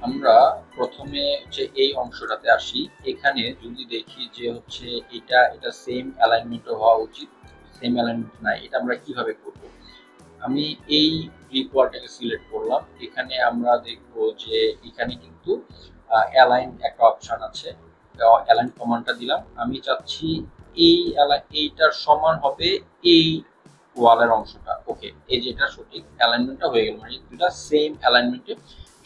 আমরা প্রথমে হচ্ছে এই অংশটাতে আসি। এখানে যদি দেখি যে হচ্ছে এটা এটা সেম অ্যালাইনমেন্ট হওয়া উচিত, সেম অ্যালাইনমেন্ট নাই, এটা আমরা কিভাবে করব? আমি এই ব্রিক ওয়ালটাকে সিলেক্ট করলাম। এখানে আমরা দেখব যে এখানে কিন্তু অ্যালাইন একটা অপশন আছে, অ্যালাইন কমান্ডটা দিলাম। আমি চাচ্ছি এই এইটার সমান হবে এই ওয়ালের অংশটা। ওকে, এই যেটা সঠিক অ্যালাইনমেন্টটা হয়ে গেল, মানে দুটা সেম অ্যালাইনমেন্টে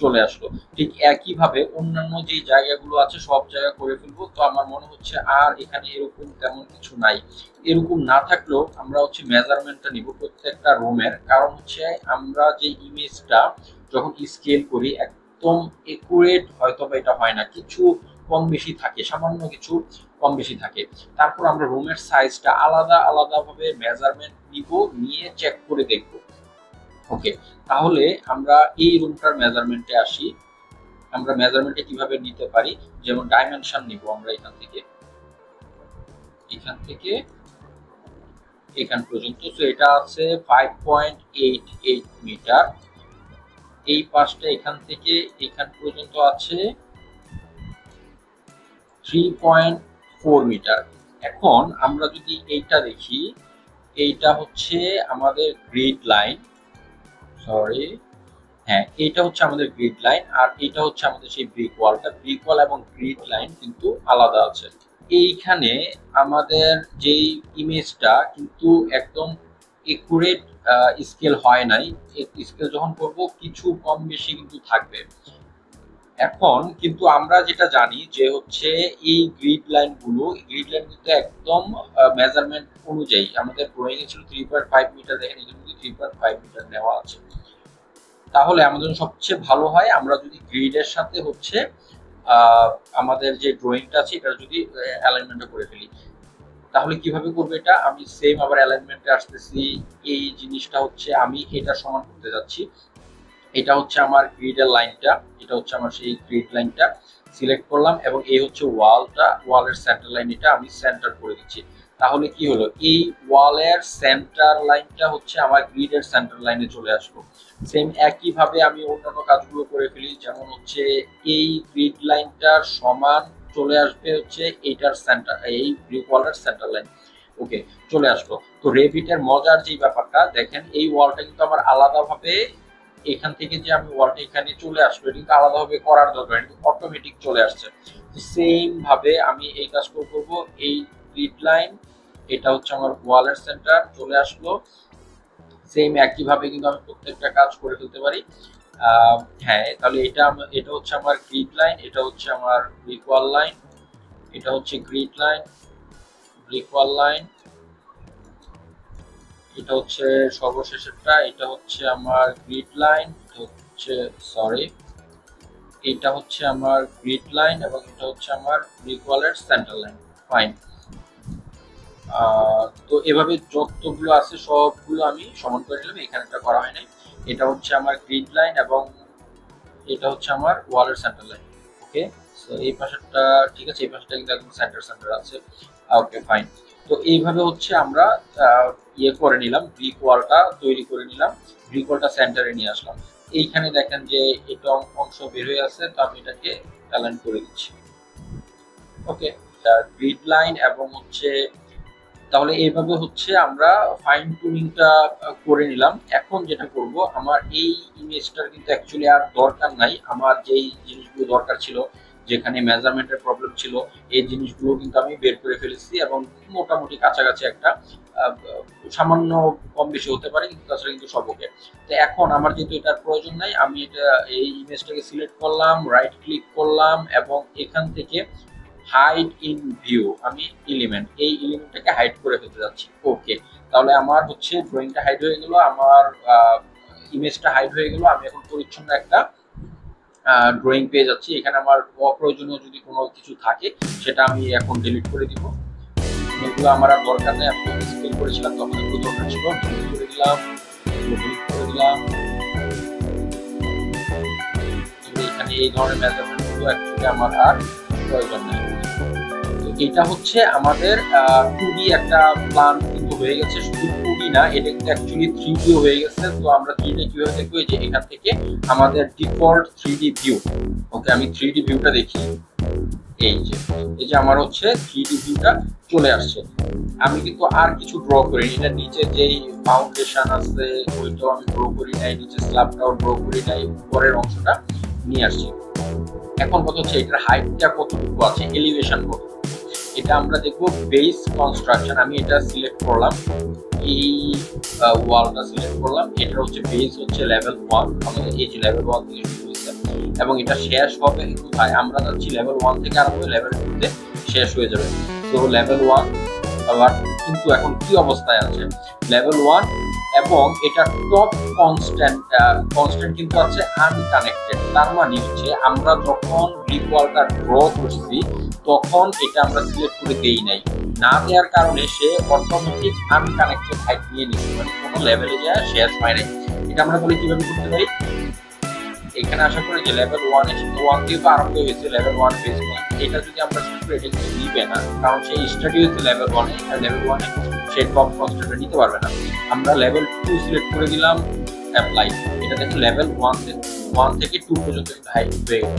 চলে আসলো। ঠিক একইভাবে অন্যান্য যে জায়গাগুলো আছে সব জায়গা করে ফেলবো। তো আমার মনে হচ্ছে আর এখানে এরকম তেমন কিছু নাই। এরকম না থাকলেও আমরা হচ্ছে মেজারমেন্টটা নিব প্রত্যেকটা রুমের, কারণ হচ্ছে আমরা যে ইমেজটা যখন স্কেল করি একদম একুরেট হয়তো বা এটা হয় না, কিছু কম বেশি থাকে, সামান্য কিছু কম বেশি থাকে। তারপর আমরা রুমের সাইজটা আলাদা আলাদা ভাবে মেজারমেন্ট নিব, নিয়ে চেক করে দেখব। ওকে, তাহলে আমরা এই রুমটার মেজারমেন্টে আসি। আমরা মেজারমেন্টে কিভাবে নিতে পারি, যেমন ডাইমেনশন নিব আমরা এখান থেকে এখান পর্যন্ত। তো এটা আছে 5.88 মিটার। এই পাশটা এখান থেকে এখান পর্যন্ত আছে 3.4 মিটার। এখন আমরা যদি এইটা দেখি, এইটা হচ্ছে আমাদের গ্রিড লাইন, সরি, হ্যাঁ এটা হচ্ছে আমাদের গ্রিড লাইন, আর এটা হচ্ছে আমাদের সেই ব্রিক ওয়ালটা। ব্রিক ওয়াল এবং গ্রিড লাইন কিন্তু আলাদা আছে। এইখানে আমাদের যেই ইমেজটা কিন্তু একদম একুরেট স্কেল হয় নাই, স্কেল যখন করব কিছু কম বেশি কিন্তু থাকবে। এখন কিন্তু আমরা যেটা জানি যে হচ্ছে এই গ্রিড লাইন কিন্তু একদম মেজারমেন্ট অনুযায়ী আমাদের ড্রয়িং এ ছিল 3.5 মিটার, দেখেন এখানে 3.5 মিটার নেওয়া আছে। তাহলে আমাদের সবচেয়ে ভালো হয় আমরা যদি গ্রিডের সাথে হচ্ছে আমাদের যে ড্রয়িংটা আছে এটা যদি অ্যালাইনমেন্টটা করে ফেলি। তাহলে কিভাবে করবো এটা, আমি সেম আবার অ্যালাইনমেন্টে আসতেছি। এই জিনিসটা হচ্ছে আমি এটা সমান করতে যাচ্ছি। এটা হচ্ছে আমার গ্রিডের লাইনটা, এটা হচ্ছে আমার সেই গ্রিড লাইনটা সিলেক্ট করলাম, এবং এই হচ্ছে ওয়ালের সেন্টার লাইন, এটা আমি সেন্টার করে দিচ্ছি। তাহলে কি হলো, এই ওয়ালের সেন্টার লাইনটা হচ্ছে আমার গ্রিডের সেন্টার লাইনে চলে আসলো। সেম একই ভাবে আমি অন্যান্য কাজগুলো করে ফেলি, যেমন হচ্ছে এই গ্রিড লাইনটার সমান চলে আসবে হচ্ছে এইটার সেন্টার, এই ব্রিক ওয়ালের সেন্টার লাইন। ওকে, চলে আসলো। তো রেভিটের মজার যে ব্যাপারটা দেখেন, এই ওয়ালটা কিন্তু আমার আলাদাভাবে এখান থেকে যে আমি ওয়ালটা এখানে চলে আসলো, এটা কিন্তু আলাদাভাবে করার দরকার, কিন্তু অটোমেটিক চলে আসছে। সেম ভাবে আমি এই কাজ করব, এই গ্রিড লাইন, এটা হচ্ছে আমার ওয়ালের সেন্টার চলে আসলো। সেম একই ভাবে কিন্তু আমি প্রত্যেকটা কাজ করে ফেলতে পারি। হ্যাঁ, তাহলে এটা হচ্ছে আমার গ্রিড লাইন, এটা হচ্ছে আমার ব্রিক ওয়াল লাইন, এটা হচ্ছে গ্রিড লাইন, ব্রিক ওয়াল লাইন, এটা হচ্ছে সর্বশেষেরটা, এটা হচ্ছে আমার গ্রিড লাইন, এটা হচ্ছে আমার গ্রিড লাইন, এবং এটা হচ্ছে আমার ব্রিক ওয়ালের সেন্টার লাইন। ফাইন। তো এভাবে যতগুলো আছে সবগুলো আমি সমান করে নিলাম, এখানে একটা করা হয় নাই। এটা হচ্ছে আমার গ্রিড লাইন এবং এটা হচ্ছে আমার ওয়ালের সেন্টার লাইন। ওকে, সো এই পাশেরটা ঠিক আছে, এই পাশটা কিন্তু একদম সেন্টার আছে। ওকে, ফাইন। তো এইভাবে হচ্ছে আমরা ইয়ে করে নিলাম, ব্রিক ওয়ালটা তৈরি করে নিলাম, ব্রিক ওয়ালটা সেন্টারে নিয়ে আসলাম। এইখানে দেখেন যে এটা অংশ বের হয়ে আছে, তো আমি এটাকে অ্যালাইন করে দিচ্ছি। ওকে, গ্রিড লাইন এবং হচ্ছে, তাহলে এইভাবে হচ্ছে আমরা ফাইন টুনিংটা করে নিলাম। এখন যেটা করব, আমার এই ইমেজটার কিন্তু অ্যাকচুয়ালি আর দরকার নাই। আমার যেই জিনিসগুলো দরকার ছিল, যেখানে মেজারমেন্টের প্রবলেম ছিল, এই জিনিসগুলো কিন্তু আমি বের করে ফেলেছি, এবং মোটামুটি কাছাকাছি একটা সামান্য কম বেশি হতে পারে, কিন্তু তাছাড়া কিন্তু সব ওকে। তো এখন আমার যেহেতু এটার প্রয়োজন নাই, আমি এই ইমেজটাকে সিলেক্ট করলাম, রাইট ক্লিক করলাম, এবং এখান থেকে হাইড ইন ভিউ, আমি এই এলিমেন্টটাকে হাইড করে ফেলতে যাচ্ছি। ওকে, তাহলে আমার হচ্ছে ড্রয়িংটা হাইড হয়ে গেল, আমার ইমেজটা হাইড হয়ে গেল। আমি এখন পরিচ্ছন্ন একটা ড্রয়িং পেয়ে যাচ্ছি। এখানে আমার অপ্রয়োজনীয় যদি কোনো কিছু থাকে সেটা আমি এখন ডিলিট করে দিব। এগুলো আমার আর দরকার নেই, আমি স্কেল করেছিলাম তখন এগুলো দরকার ছিল, ডিলিট করে দিলাম, এখানে এই ধরনের মেজারমেন্ট গুলো অ্যাকচুয়ালি আমার আর প্রয়োজন নেই। এটা হচ্ছে আমাদের 2D একটা প্ল্যান কিন্তু হয়ে গেছে, শুধু 2D না, এটা কিন্তু অ্যাকচুয়ালি 3D হয়ে গেছে। তো আমরা 3D কিভাবে দেখবো, এই যে এখান থেকে আমাদের ডিফল্ট 3D ভিউ। ওকে, আমি 3D ভিউটা দেখি। এই যে আমার হচ্ছে 3D ভিউটা চলে আসছে। আমি কিন্তু আর কিছু ড্র করি, এটা নিচে যেই ফাউন্ডেশন আছে ওইটাও আমি ড্র করি নাই, নিচে স্ল্যাবটাও ড্র করি নাই, উপরের অংশটা নিয়ে আসছি। এখন কথা হচ্ছে এটার হাইটটা কতটুকু আছে, এলিভেশন কত, এটা আমরা দেখবো বেস কনস্ট্রাকশন। আমি এটা সিলেক্ট করলাম, এই ওয়ালটা সিলেক্ট করলাম, এটা হচ্ছে বেস হচ্ছে লেভেল 1, আমাদের এই যে লেভেল 1 থেকে শুরু হয়েছে এবং এটা শেষ হবে কোথায়, আমরা যাচ্ছি লেভেল 1 থেকে আরম্ভ হয়ে লেভেল 2 তে শেষ হয়ে যাবে। তো লেভেল 1 আবার কিন্তু এখন কি অবস্থায় আছে, লেভেল 1 এবং এটা টপ কনস্ট্যান্ট কিন্তু আছে আনকানেক্টেড। তার মানে হচ্ছে আমরা যখন ব্রিক ওয়ালটা ড্র করছি তখন এটা আমরা সিলেক্ট করে দেই নাই, না দেওয়ার কারণে সে অটোমেটিক আনকানেক্টেড হাইট নিয়ে নিচ্ছে, মানে কোনো লেভেলে যায় শেষ হয় নাই। এটা আমরা বলি কিভাবে করতে পারি, এখানে আশা করি যে লেভেল 1 এর 1 দিয়ে তো আরম্ভ হয়েছে, লেভেল 1 বেস এটা যদি আমরা সিলেক্ট করি এটা কিন্তু নিবে না, কারণ সেই স্টাডি হচ্ছে লেভেল 1 এ, এটা লেভেল 1 এ সেই টপ কনস্ট্যান্ট নিতে পারবে না। আমরা লেভেল 2 সিলেক্ট করে দিলাম, অ্যাপ্লাই। এটা দেখুন লেভেল 1 থেকে 2 পর্যন্ত কিন্তু হাইট হয়ে গেল।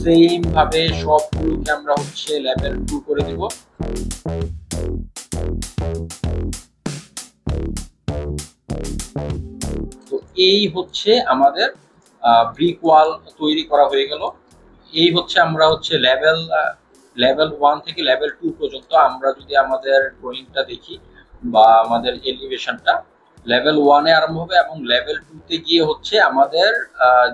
সেম ভাবে সবগুলোকে আমরা হচ্ছে লেভেল 2 করে দিব। তো এই হচ্ছে আমাদের ব্রিক ওয়াল তৈরি করা হয়ে গেল। এই হচ্ছে আমরা হচ্ছে লেভেল 1 থেকে লেভেল 2 পর্যন্ত আমরা যদি আমাদের ড্রয়িংটা দেখি বা আমাদের এলিভেশনটা লেভেল 1 এ আরম্ভ হবে এবং লেভেল 2 তে গিয়ে হচ্ছে আমাদের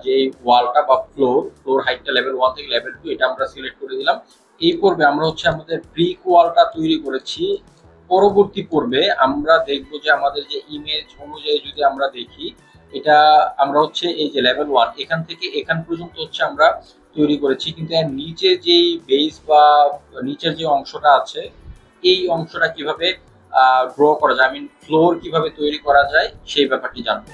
যে ওয়ালটা বা ফ্লোর হাইটটা লেভেল 1 থেকে লেভেল 2 এটা আমরা সিলেক্ট করে দিলাম। এই পর্বে আমরা হচ্ছে আমাদের ব্রিক ওয়ালটা তৈরি করেছি। পরবর্তী পর্বে আমরা দেখব যে আমাদের যে ইমেজ অনুযায়ী যদি আমরা দেখি, এটা আমরা হচ্ছে এই যে লেভেল 1 এখান থেকে এখান পর্যন্ত হচ্ছে আমরা তৈরি করেছি, কিন্তু এর নিচে যেই বেস বা নিচের যে অংশটা আছে এই অংশটা কিভাবে ড্র করা যায়, ফ্লোর কিভাবে তৈরি করা যায় সেই ব্যাপারটি জানবো।